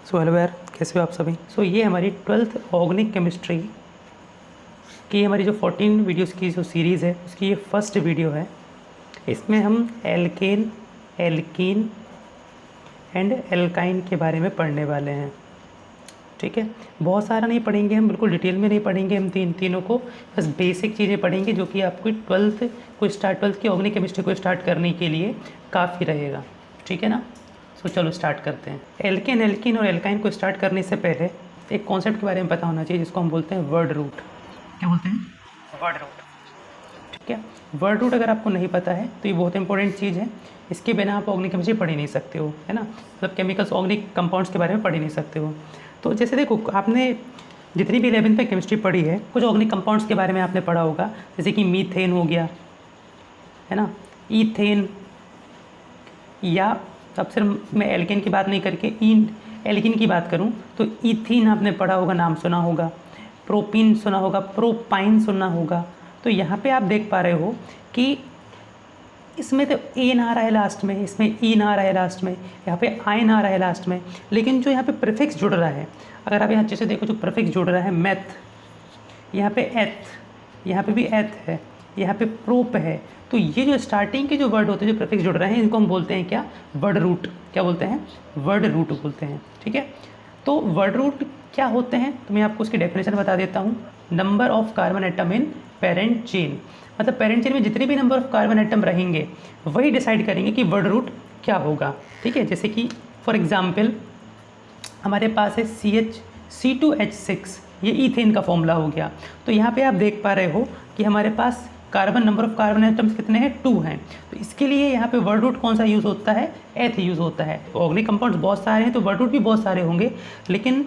So hello यार, कैसे हो आप सभी। ये हमारी 12th ऑर्गेनिक केमिस्ट्री की हमारी जो 14 वीडियोस की जो सीरीज़ है उसकी ये फर्स्ट वीडियो है। इसमें हम एल्केन, एल्कीन एंड एल्काइन के बारे में पढ़ने वाले हैं। ठीक है, बहुत सारा नहीं पढ़ेंगे हम, बिल्कुल डिटेल में नहीं पढ़ेंगे हम तीनों को, बस बेसिक चीज़ें पढ़ेंगे जो कि आपको 12th की ऑर्गेनिक केमिस्ट्री को स्टार्ट करने के लिए काफ़ी रहेगा। ठीक है ना। चलो स्टार्ट करते हैं। एल्केन, एल्कीन और एल्काइन को स्टार्ट करने से पहले एक कॉन्सेप्ट के बारे में पता होना चाहिए जिसको हम बोलते हैं वर्ड रूट। क्या बोलते हैं? Word root. ठीक है, वर्ड रूट अगर आपको नहीं पता है तो ये बहुत इंपॉर्टेंट चीज़ है। इसके बिना आप ऑर्गेनिक केमिस्ट्री पढ़ ही नहीं सकते हो, है ना। मतलब केमिकल्स, ऑर्गेनिक कंपाउंड्स के बारे में पढ़ ही नहीं सकते हो। तो जैसे देखो, आपने जितनी भी 11th में केमिस्ट्री पढ़ी है, कुछ ऑर्गेनिक कंपाउंड्स के बारे में आपने पढ़ा होगा, जैसे कि मीथेन हो गया, है ना, ईथेन, या अब सिर्फ मैं एल्केन की बात नहीं करके एल्कीन की बात करूं तो ईथीन आपने पढ़ा होगा, नाम सुना होगा, प्रोपीन सुना होगा, प्रोपाइन सुना होगा। तो यहाँ पे आप देख पा रहे हो कि इसमें तो एन आ रहा है लास्ट में, इसमें ईन आ रहा है लास्ट में, यहाँ पे आयन आ रहा है लास्ट में, लेकिन जो यहाँ पे प्रीफिक्स जुड़ रहा है, अगर आप यहाँ अच्छे से देखो, जो प्रीफिक्स जुड़ रहा है मैथ, यहाँ पे एथ, यहाँ पे भी एथ है, यहाँ पे प्रोप है। तो ये जो स्टार्टिंग के जो वर्ड होते हैं, जो प्रीफिक्स जुड़ रहे हैं, इनको हम बोलते हैं क्या? Word root. क्या बोलते हैं? वर्ड रूट बोलते हैं। ठीक है, तो वर्ड रूट क्या होते हैं तो मैं आपको उसकी डेफिनेशन बता देता हूँ। Number of carbon atom in parent chain, मतलब पेरेंट चेन में जितने भी नंबर ऑफ कार्बन एटम रहेंगे वही डिसाइड करेंगे कि वर्ड रूट क्या होगा। ठीक है, जैसे कि फॉर एग्जाम्पल हमारे पास है C2H6, ये ईथेन का फॉर्मूला हो गया। तो यहाँ पे आप देख पा रहे हो कि हमारे पास नंबर ऑफ कार्बन एटम्स कितने हैं? 2 हैं। तो इसके लिए यहाँ पे वर्ड रूट कौन सा यूज़ होता है? एथ यूज़ होता है। ऑर्गेनिक कंपाउंड्स बहुत सारे हैं तो वर्ड रूट भी बहुत सारे होंगे, लेकिन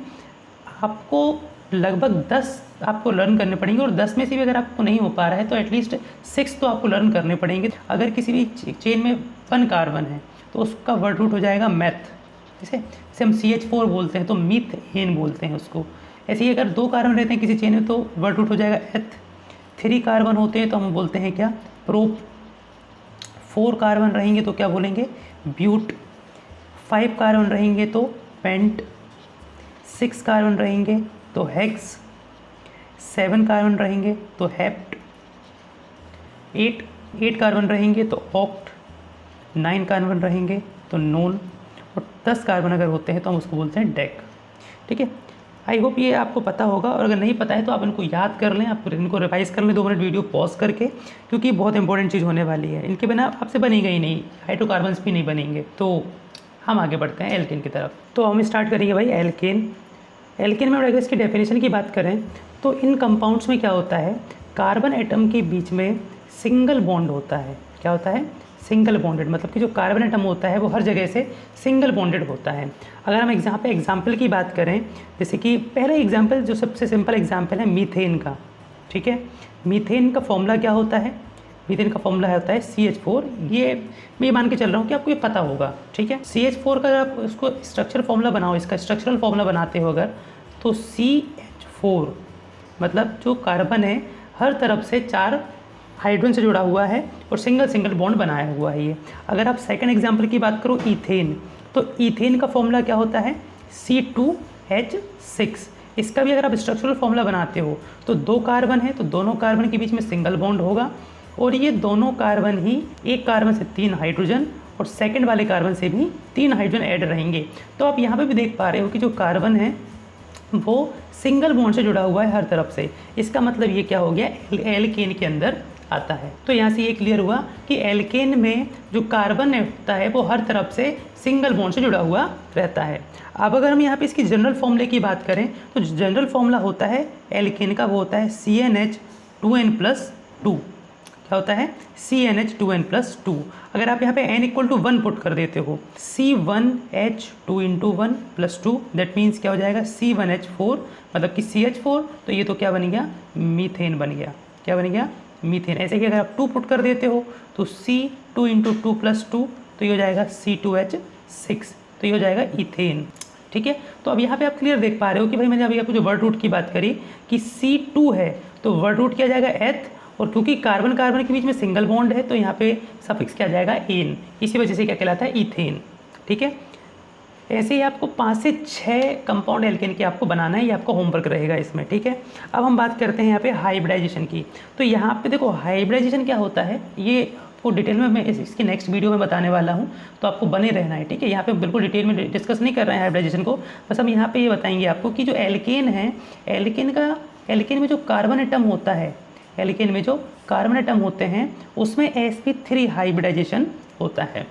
आपको लगभग 10 आपको लर्न करने पड़ेंगे, और 10 में से भी अगर आपको नहीं हो पा रहा है तो एटलीस्ट 6 तो आपको लर्न करने पड़ेंगे। अगर किसी भी चेन में 1 कार्बन है तो उसका वर्ड रूट हो जाएगा मैथ। जैसे हम CH4 बोलते हैं तो मीथेन बोलते हैं उसको। ऐसे ही अगर 2 कार्बन रहते हैं किसी चेन में तो वर्ड रूट हो जाएगा एथ। 3 कार्बन होते हैं तो हम बोलते हैं क्या? प्रोप। 4 कार्बन रहेंगे तो क्या बोलेंगे? ब्यूट। 5 कार्बन रहेंगे तो पेंट। 6 कार्बन रहेंगे तो हेक्स। 7 कार्बन रहेंगे तो हेप्ट। 8 कार्बन रहेंगे तो ऑक्ट। 9 कार्बन रहेंगे तो नोन, और 10 कार्बन अगर होते हैं तो हम उसको बोलते हैं डेक। ठीक है, आई होप ये आपको पता होगा, और अगर नहीं पता है तो आप इनको याद कर लें, आप इनको रिवाइज़ कर लें 2 मिनट वीडियो पॉज करके, क्योंकि बहुत इंपॉर्टेंट चीज़ होने वाली है। इनके बिना आपसे बनेगा ही नहीं, हाइड्रोकार्बन्स भी नहीं बनेंगे। तो हम आगे बढ़ते हैं एल्केन की तरफ। तो हम स्टार्ट करेंगे भाई एल्केन। एल्केन में अगर इसकी डेफिनेशन की बात करें तो इन कंपाउंड्स में क्या होता है? कार्बन एटम के बीच में सिंगल बॉन्ड होता है। क्या होता है? सिंगल बॉन्डेड, मतलब कि जो कार्बन एटम होता है वो हर जगह से सिंगल बॉन्डेड होता है। अगर हम एग्जाम्पल की बात करें, जैसे कि पहला एग्जाम्पल, जो सबसे सिंपल एग्जाम्पल है मीथेन का। ठीक है, मीथेन का फॉर्मूला क्या होता है? मीथेन का फॉर्मूला होता है CH4। ये मैं मान के चल रहा हूँ कि आपको ये पता होगा। ठीक है, CH4 का आप उसको स्ट्रक्चर फॉर्मूला बनाओ, इसका स्ट्रक्चरल फॉर्मूला बनाते हो अगर, तो CH4 मतलब जो कार्बन है हर तरफ से 4 हाइड्रोजन से जुड़ा हुआ है और सिंगल बॉन्ड बनाया हुआ है ये। अगर आप सेकंड एग्जांपल की बात करो ईथेन, तो ईथेन का फॉर्मूला क्या होता है? C2H6। इसका भी अगर आप स्ट्रक्चरल फॉर्मूला बनाते हो तो 2 कार्बन है तो दोनों कार्बन के बीच में सिंगल बॉन्ड होगा, और ये दोनों कार्बन ही एक कार्बन से 3 हाइड्रोजन और सेकेंड वाले कार्बन से भी 3 हाइड्रोजन ऐड रहेंगे। तो आप यहाँ पर भी देख पा रहे हो कि जो कार्बन है वो सिंगल बॉन्ड से जुड़ा हुआ है हर तरफ से। इसका मतलब ये क्या हो गया? एल्केन के अंदर आता है। तो यहाँ से ये क्लियर हुआ कि एल्केन में जो कार्बन होता है वो हर तरफ से सिंगल बॉन्ड से जुड़ा हुआ रहता है। अब अगर हम यहाँ पे इसकी जनरल फॉर्मूले की बात करें तो जनरल फॉर्मूला होता है एल्केन का, वो होता है CnH2n+2। क्या होता है? CnH2n+2। अगर आप यहाँ पे n = 1 पुट कर देते हो, C1H2 × 1 + 2, दैट मीन्स क्या हो जाएगा? C1H4, मतलब कि CH4। तो ये तो क्या बन गया? मीथेन बन गया। क्या बन गया? मीथेन। ऐसे कि अगर आप 2 पुट कर देते हो तो C2 × 2 + 2, तो ये हो जाएगा C2H6, तो ये हो जाएगा ईथेन। ठीक है, तो अब यहाँ पे आप क्लियर देख पा रहे हो कि भाई मैंने अभी आपको जो वर्ड रूट की बात करी कि C2 है तो वर्ड रूट क्या जाएगा? एथ, और क्योंकि कार्बन के बीच में सिंगल बॉन्ड है तो यहाँ पे सफिक्स क्या जाएगा? एन। इसी वजह से क्या कहलाता है? ईथेन। ठीक है, ऐसे ही आपको 5 से 6 कंपाउंड एल्केन के आपको बनाना है, ये आपका होमवर्क रहेगा इसमें, ठीक है। अब हम बात करते हैं यहाँ पे हाइब्रिडाइजेशन की। तो यहाँ पे देखो हाइब्रिडाइजेशन क्या होता है, ये आपको डिटेल में मैं इसकी नेक्स्ट वीडियो में बताने वाला हूँ, तो आपको बने रहना है, ठीक है। यहाँ पे बिल्कुल डिटेल में डिस्कस नहीं कर रहे हैं हाइब्रिडाइजेशन को, बस हम यहाँ पे ये बताएंगे आपको कि जो एल्केन है, एल्केन में जो कार्बन एटम होता है, एल्केन में जो कार्बन एटम होते हैं उसमें sp3 हाइब्रिडाइजेशन होता है।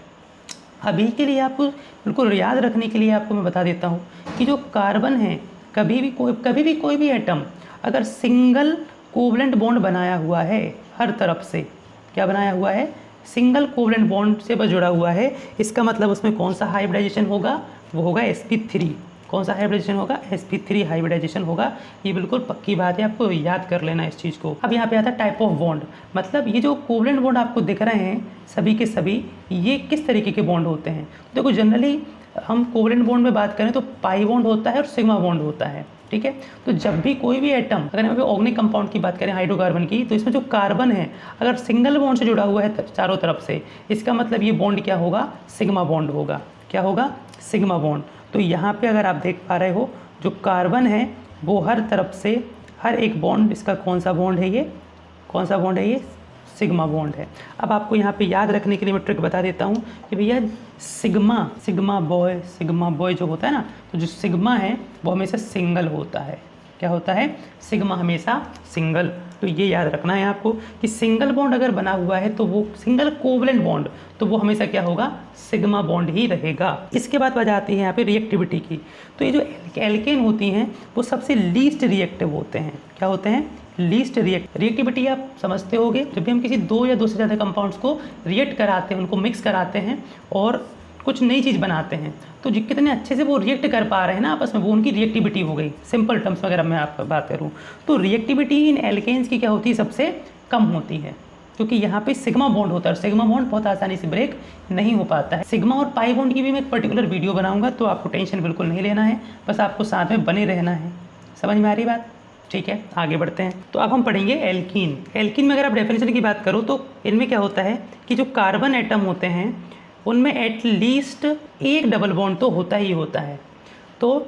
अभी के लिए आपको बिल्कुल याद रखने के लिए आपको मैं बता देता हूँ कि जो कार्बन है, कभी भी कोई भी एटम अगर सिंगल कोवलेंट बॉन्ड बनाया हुआ है, हर तरफ से क्या बनाया हुआ है, सिंगल कोवलेंट बॉन्ड से बस जुड़ा हुआ है, इसका मतलब उसमें कौन सा हाइब्रिडाइजेशन होगा, वो होगा sp3। कौन सा हाइब्रिडाइजेशन होगा, sp3 हाइब्रिडाइजेशन होगा। ये बिल्कुल पक्की बात है, आपको याद कर लेना इस चीज़ को। अब यहाँ पे आता है टाइप ऑफ बॉन्ड, मतलब ये जो कोवलेंट बॉन्ड आपको दिख रहे हैं सभी के सभी, ये किस तरीके के बॉन्ड होते हैं। देखो जनरली हम कोवलेंट बॉन्ड में बात करें तो पाई बॉन्ड होता है और सिग्मा बॉन्ड होता है, ठीक है। तो जब भी कोई भी एटम, अगर यहाँ पे ऑर्गेनिक कंपाउंड की बात करें हाइड्रोकार्बन की, तो इसमें जो कार्बन है अगर सिंगल बॉन्ड से जुड़ा हुआ है चारों तरफ से, इसका मतलब ये बॉन्ड क्या होगा, सिग्मा बॉन्ड होगा। क्या होगा, सिग्मा बॉन्ड। तो यहाँ पे अगर आप देख पा रहे हो जो कार्बन है वो हर तरफ से हर एक बॉन्ड, इसका कौन सा बॉन्ड है, ये कौन सा बॉन्ड है, ये सिग्मा बॉन्ड है। अब आपको यहाँ पे याद रखने के लिए मैं ट्रिक बता देता हूँ कि भैया सिग्मा बॉय जो होता है ना, तो जो सिग्मा है वो हमेशा सिंगल होता है। क्या होता है, सिग्मा हमेशा सिंगल। तो ये याद रखना है आपको कि सिंगल बॉन्ड अगर बना हुआ है तो वो सिंगल कोवलेंट बॉन्ड, तो वो हमेशा क्या होगा, सिग्मा बॉन्ड ही रहेगा। इसके बाद बात आती है यहाँ पे रिएक्टिविटी की। तो ये जो एल्केन होती हैं वो सबसे लीस्ट रिएक्टिव होते हैं। क्या होते हैं, लीस्ट रिएक्टिविटी आप समझते होगे, जब भी हम किसी 2 या 2 से ज़्यादा कंपाउंड्स को रिएक्ट कराते हैं, उनको मिक्स कराते हैं और कुछ नई चीज़ बनाते हैं, तो जो कितने अच्छे से वो रिएक्ट कर पा रहे हैं ना आपस में, वो उनकी रिएक्टिविटी हो गई। सिंपल टर्म्स में अगर मैं आप बात करूँ तो रिएक्टिविटी इन एल्केन्स की क्या होती है, सबसे कम होती है, क्योंकि यहाँ पे सिग्मा बॉन्ड होता है और सिग्मा बॉन्ड बहुत आसानी से ब्रेक नहीं हो पाता है। सिग्मा और पाई बॉन्ड की भी मैं एक पर्टिकुलर वीडियो बनाऊंगा, तो आपको टेंशन बिल्कुल नहीं लेना है, बस आपको साथ में बने रहना है। समझ में आ रही बात, ठीक है। आगे बढ़ते हैं। तो अब हम पढ़ेंगे एल्कीन। एल्कीन में अगर आप डेफिनेशन की बात करो तो इनमें क्या होता है कि जो कार्बन एटम होते हैं उनमें एटलीस्ट एक डबल बॉन्ड तो होता ही होता है। तो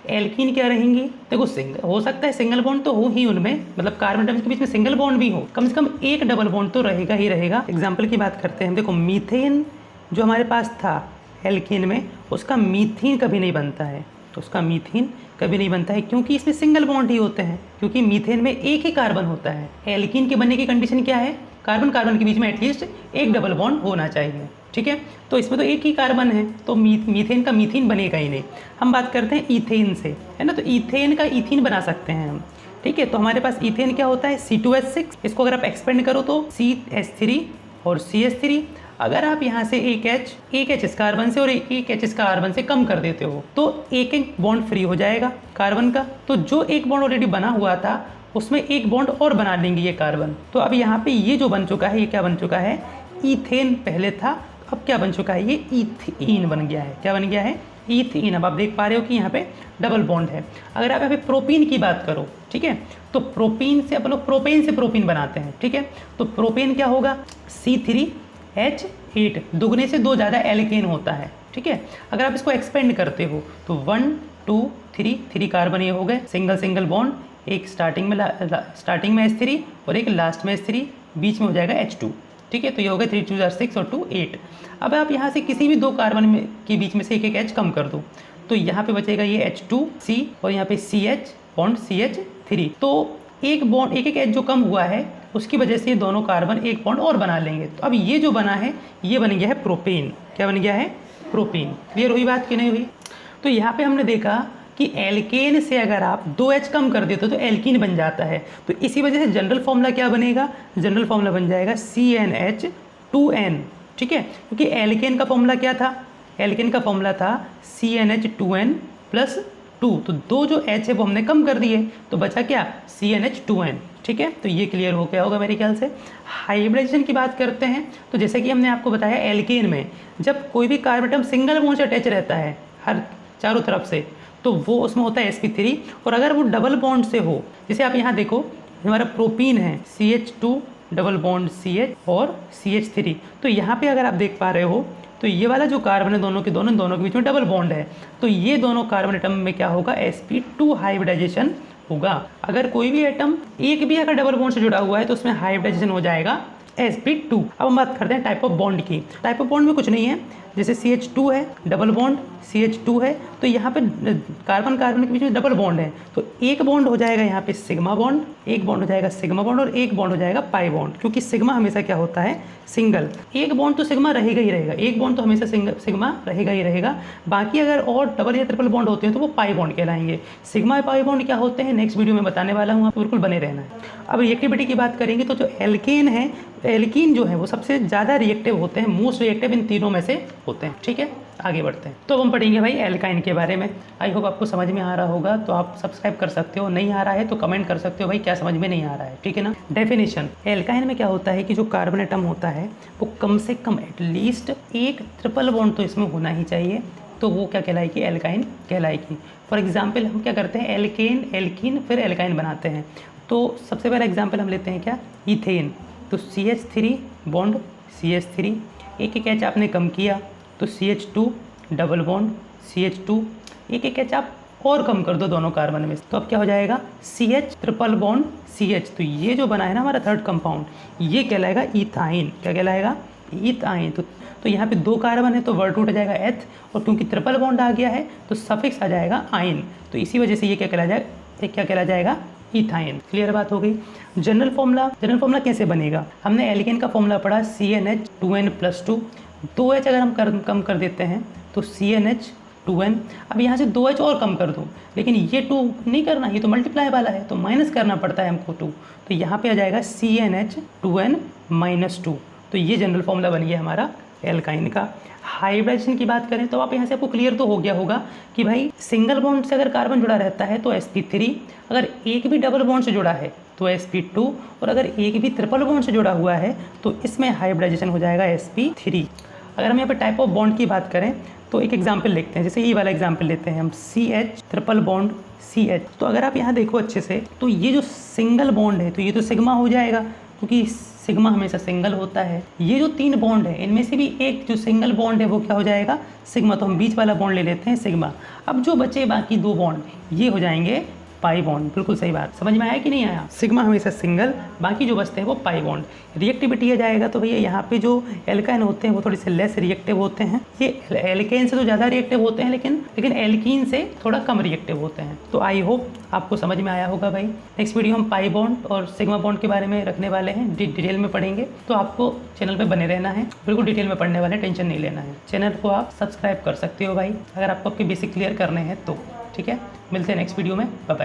एल्कीन क्या रहेंगी, देखो सिंगल हो सकता है, सिंगल बॉन्ड तो हो ही उनमें, मतलब कार्बन एटम्स के बीच में सिंगल बॉन्ड भी हो, कम से कम एक डबल बॉन्ड तो रहेगा ही रहेगा। एग्जाम्पल की बात करते हैं, देखो मीथेन जो हमारे पास था एल्कीन में, उसका मीथेन कभी नहीं बनता है, तो उसका मीथेन कभी नहीं बनता है क्योंकि इसमें सिंगल बॉन्ड ही होते हैं, क्योंकि मीथेन में एक ही कार्बन होता है। एल्कीन के बनने की कंडीशन क्या है, कार्बन कार्बन के बीच में एटलीस्ट एक डबल बॉन्ड होना चाहिए, ठीक है। तो इसमें तो एक ही कार्बन है, तो मीथेन का मीथेन बनेगा ही नहीं। हम बात करते हैं ईथेन से, है ना, तो ईथेन का ईथीन बना सकते हैं हम, ठीक है। तो हमारे पास ईथेन क्या होता है, C2H6, इसको अगर आप एक्सपेंड करो तो CH3 और CH3। अगर आप यहाँ से एक H इस कार्बन से और एक H इस कार्बन से कम कर देते हो तो एक एक बॉन्ड फ्री हो जाएगा कार्बन का। तो जो एक बॉन्ड ऑलरेडी बना हुआ था उसमें एक बॉन्ड और बना लेंगे ये कार्बन। तो अब यहाँ पे ये जो बन चुका है, ये क्या बन चुका है, ईथेन पहले था, अब क्या बन चुका है, ये ईथीन बन गया है। क्या बन गया है, ईथीन। अब आप देख पा रहे हो कि यहाँ पे डबल बॉन्ड है। अगर आप यहाँ पे प्रोपीन की बात करो, ठीक है, तो प्रोपीन से अपन लोग प्रोपेन से प्रोपीन बनाते हैं, ठीक है। तो प्रोपेन क्या होगा, C3H8, दुगने से 2 ज़्यादा एल्केन होता है, ठीक है। अगर आप इसको एक्सपेंड करते हो तो 1 2 3 कार्बन ये हो गए, सिंगल सिंगल बॉन्ड, एक स्टार्टिंग में H3 और एक लास्ट में H3, बीच में हो जाएगा H2, ठीक है। तो ये हो गया 3 2 6 और 2 8। अब आप यहाँ से किसी भी 2 कार्बन में के बीच में से एक H कम कर दो, तो यहाँ पे बचेगा ये H2C और यहाँ पे CH बॉन्ड CH3। तो एक बॉन्ड एक H जो कम हुआ है उसकी वजह से ये दोनों कार्बन एक बॉन्ड और बना लेंगे। तो अब ये जो बना है ये बन गया है प्रोपेन। क्या बन गया है, प्रोपेन। क्लियर हुई बात कि नहीं हुई। तो यहाँ पे हमने देखा कि एल्केन से अगर आप 2H कम कर देते हो तो एल्कीन बन जाता है। तो इसी वजह से जनरल फॉर्मूला क्या बनेगा, जनरल फॉर्मूला बन जाएगा CnH2n, ठीक है। क्योंकि एल्केन का फॉर्मूला क्या था, एल्केन का फॉर्मूला था CnH2n + 2। तो 2 जो H है वो हमने कम कर दिए, तो बचा क्या, CnH2n, ठीक है। तो ये क्लियर हो गया होगा मेरे ख्याल से। हाइब्रिडाइजेशन की बात करते हैं तो जैसे कि हमने आपको बताया एल्केन में जब कोई भी कार्बन एटम सिंगल बॉन्ड से अटैच रहता है हर चारों तरफ से, तो वो उसमें होता है sp3। और अगर वो डबल बॉन्ड से हो, जैसे आप यहाँ देखो हमारा प्रोपीन है CH2 डबल बॉन्ड CH और CH3, तो यहाँ पे अगर आप देख पा रहे हो तो ये वाला जो कार्बन है दोनों के बीच में डबल बॉन्ड है, तो ये दोनों कार्बन एटम में क्या होगा, sp2 हाइब्रिडाइजेशन होगा। अगर कोई भी एटम एक भी अगर डबल बॉन्ड से जुड़ा हुआ है तो उसमें हाइब्रिडाइजेशन हो जाएगा sp2। अब हम बात करते हैं टाइप ऑफ बॉन्ड की। टाइप ऑफ बॉन्ड में कुछ नहीं है, जैसे CH2 है, डबल बॉन्ड CH2 है, तो यहाँ पे कार्बन कार्बन के बीच में डबल बॉन्ड है, तो एक बॉन्ड हो जाएगा यहाँ पे सिग्मा बॉन्ड, एक बॉन्ड हो जाएगा सिग्मा बॉन्ड और एक बॉन्ड हो जाएगा पाई बॉन्ड, क्योंकि सिग्मा हमेशा क्या होता है, सिंगल। एक बॉन्ड तो सिग्मा रहेगा ही रहेगा, एक बॉन्ड तो हमेशा सिग्मा रहेगा ही रहेगा। बाकी अगर और डबल या ट्रिपल बॉन्ड होते हैं तो वो पाई बॉन्ड कहलाएंगे। सिग्मा पाई बॉन्ड क्या होते हैं नेक्स्ट वीडियो में बताने वाला हूँ, आप बिल्कुल बने रहना है। अब रिएक्टिविटी की बात करेंगे तो जो एल्केन है, एल्कीन जो है वो सबसे ज़्यादा रिएक्टिव होते हैं, मोस्ट रिएक्टिव इन तीनों में से होते हैं। ठीक है, आगे बढ़ते हैं। तो अब हम पढ़ेंगे भाई एल्काइन के बारे में। आई होप आपको समझ में आ रहा होगा, तो आप सब्सक्राइब कर सकते हो, नहीं आ रहा है तो कमेंट कर सकते हो भाई क्या समझ में नहीं आ रहा है, ठीक है ना। डेफिनेशन, एल्काइन में क्या होता है कि जो कार्बन एटम होता है वो कम से कम एटलीस्ट एक ट्रिपल बॉन्ड तो इसमें होना ही चाहिए, तो वो क्या कहलाएगी, एल्काइन कहलाएगी। फॉर एग्जाम्पल हम क्या करते हैं, एल्केन एल्कीन फिर एल्काइन बनाते हैं। तो सबसे पहला एग्जाम्पल हम लेते हैं क्या, इथेन। तो CH3 बॉन्ड CH3, एक H आपने कम किया तो CH2 डबल बॉन्ड CH2, एक H आप और कम कर दो दोनों कार्बन में, तो अब क्या हो जाएगा, CH ट्रिपल बॉन्ड CH। तो ये जो बना है ना हमारा थर्ड कंपाउंड, ये कहलाएगा इथाइन। क्या कहलाएगा, इथाइन। तो यहाँ पे दो कार्बन है तो वर्ड रूट आ जाएगा एथ, और क्योंकि ट्रिपल बॉन्ड आ गया है तो सफिक्स आ जाएगा आइन, तो इसी वजह से ये क्या कहला जाएगा, इथाइन। क्लियर बात हो गई। जनरल फॉर्मूला कैसे बनेगा, हमने एल्केन का फॉर्मूला पढ़ा CnH2n+2, 2H अगर हम कम कर देते हैं तो CnH2n। अब यहाँ से 2H और कम कर दो, लेकिन ये 2 नहीं करना, ये तो मल्टीप्लाई वाला है तो माइनस करना पड़ता है हमको 2, तो यहाँ पे आ जाएगा CnH2n-2। तो ये जनरल फॉर्मूला बन गया हमारा एल्काइन का। हाइब्रिडाइजेशन की बात करें तो आप यहाँ से आपको क्लियर तो हो गया होगा कि भाई सिंगल बॉन्ड से अगर कार्बन जुड़ा रहता है तो sp3, अगर एक भी डबल बॉन्ड से जुड़ा है तो sp2, और अगर एक भी ट्रिपल बॉन्ड से जुड़ा हुआ है तो इसमें हाइब्रिडाइजेशन हो जाएगा sp3। अगर हम यहाँ पे टाइप ऑफ बॉन्ड की बात करें तो एक एग्जाम्पल देखते हैं, जैसे ये वाला एग्जाम्पल लेते हैं हम, CH ट्रिपल बॉन्ड CH। तो अगर आप यहाँ देखो अच्छे से तो ये जो सिंगल बॉन्ड है तो ये तो सिग्मा हो जाएगा, क्योंकि सिग्मा हमेशा सिंगल होता है। ये जो 3 बॉन्ड है इनमें से भी एक जो सिंगल बॉन्ड है वो क्या हो जाएगा, सिग्मा, तो हम बीच वाला बॉन्ड ले लेते हैं सिग्मा। अब जो बचे बाकी 2 बॉन्ड ये हो जाएंगे पाई बॉन्ड। बिल्कुल सही बात, समझ में आया कि नहीं आया, सिग्मा हमेशा सिंगल, बाकी जो बचते हैं वो पाई बॉन्ड। रिएक्टिविटी आ जाएगा तो भैया यहाँ पे जो एल्काइन होते हैं वो थोड़े से लेस रिएक्टिव होते हैं, ये एल्केन से तो ज़्यादा रिएक्टिव होते हैं, लेकिन एल्कीन से थोड़ा कम रिएक्टिव होते हैं। तो आई होप आपको समझ में आया होगा भाई। नेक्स्ट वीडियो हम पाई बॉन्ड और सिग्मा बॉन्ड के बारे में रखने वाले हैं, डिटेल में पढ़ेंगे, तो आपको चैनल पर बने रहना है, बिल्कुल डिटेल में पढ़ने वाले, टेंशन नहीं लेना है। चैनल को आप सब्सक्राइब कर सकते हो भाई, अगर आपको आपके बेसिक क्लियर करने हैं तो। ठीक है, मिलते हैं नेक्स्ट वीडियो में, बाय बाय।